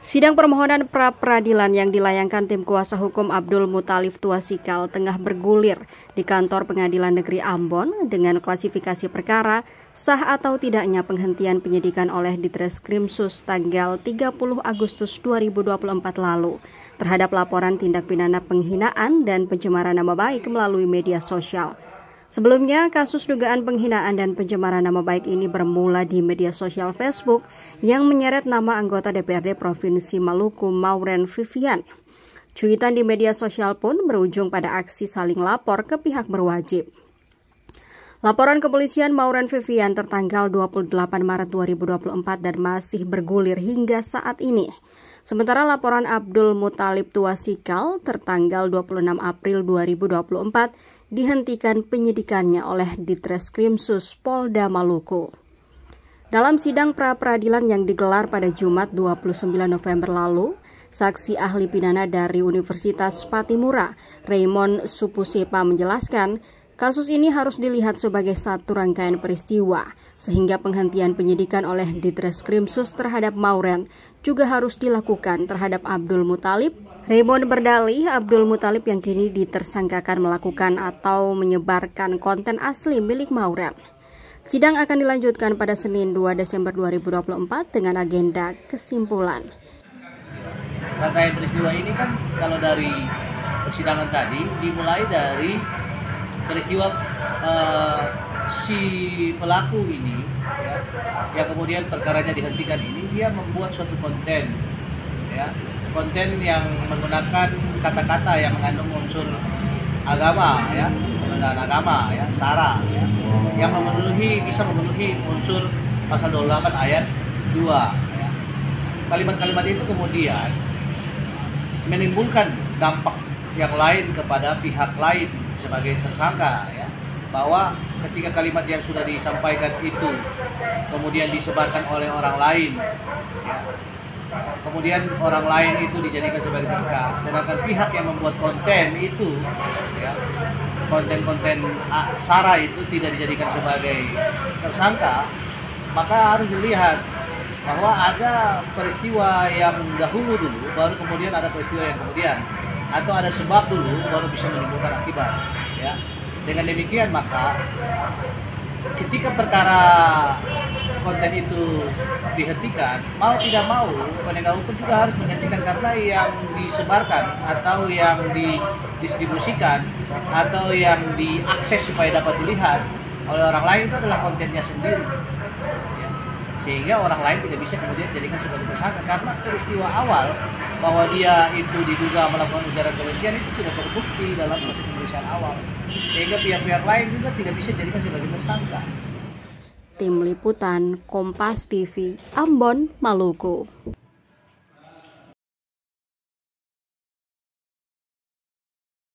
Sidang permohonan pra-peradilan yang dilayangkan tim kuasa hukum Abdul Muthalib Tuasikal tengah bergulir di kantor Pengadilan Negeri Ambon dengan klasifikasi perkara sah atau tidaknya penghentian penyidikan oleh Ditreskrimsus tanggal 30 Agustus 2024 lalu terhadap laporan tindak pidana penghinaan dan pencemaran nama baik melalui media sosial. Sebelumnya, kasus dugaan penghinaan dan pencemaran nama baik ini bermula di media sosial Facebook yang menyeret nama anggota DPRD Provinsi Maluku Mauren Vivian. Cuitan di media sosial pun berujung pada aksi saling lapor ke pihak berwajib. Laporan kepolisian Mauren Vivian tertanggal 28 Maret 2024 dan masih bergulir hingga saat ini. Sementara laporan Abdul Muthalib Tuasikal tertanggal 26 April 2024 dihentikan penyidikannya oleh Ditreskrimsus Polda Maluku. Dalam sidang pra-peradilan yang digelar pada Jumat 29 November lalu, saksi ahli pidana dari Universitas Patimura, Raymond Supusepa menjelaskan, kasus ini harus dilihat sebagai satu rangkaian peristiwa, sehingga penghentian penyidikan oleh Ditreskrimsus terhadap Mauren juga harus dilakukan terhadap Abdul Muthalib. Raymond berdalih Abdul Muthalib yang kini ditersangkakan melakukan atau menyebarkan konten asli milik Mauren. Sidang akan dilanjutkan pada Senin 2 Desember 2024 dengan agenda kesimpulan. Rangkaian peristiwa ini kan kalau dari persidangan tadi dimulai dari peristiwa si pelaku ini ya, yang kemudian perkaranya dihentikan ini, dia membuat suatu konten ya, konten yang menggunakan kata-kata yang mengandung unsur agama ya, penodaan agama ya, sara ya, yang bisa memenuhi unsur pasal 28 ayat 2 ya. Kalimat-kalimat itu kemudian menimbulkan dampak yang lain kepada pihak lain sebagai tersangka ya, bahwa ketika kalimat yang sudah disampaikan itu kemudian disebarkan oleh orang lain ya, kemudian orang lain itu dijadikan sebagai tersangka, sedangkan pihak yang membuat konten itu ya, konten-konten sara itu tidak dijadikan sebagai tersangka, maka harus dilihat bahwa ada peristiwa yang dahulu dulu baru kemudian ada peristiwa yang kemudian, atau ada sebab dulu baru bisa menimbulkan akibat ya. Dengan demikian maka ketika perkara konten itu dihentikan, mau tidak mau penegak hukum juga harus menghentikan, karena yang disebarkan atau yang didistribusikan atau yang diakses supaya dapat dilihat oleh orang lain itu adalah kontennya sendiri ya. Sehingga orang lain tidak bisa kemudian dijadikan sebagai tersangka, karena peristiwa awal bahwa dia itu diduga melakukan ujaran kebencian itu tidak terbukti dalam proses pemeriksaan awal, sehingga pihak-pihak lain juga tidak bisa dijadikan sebagai tersangka. Tim Liputan Kompas TV, Ambon, Maluku.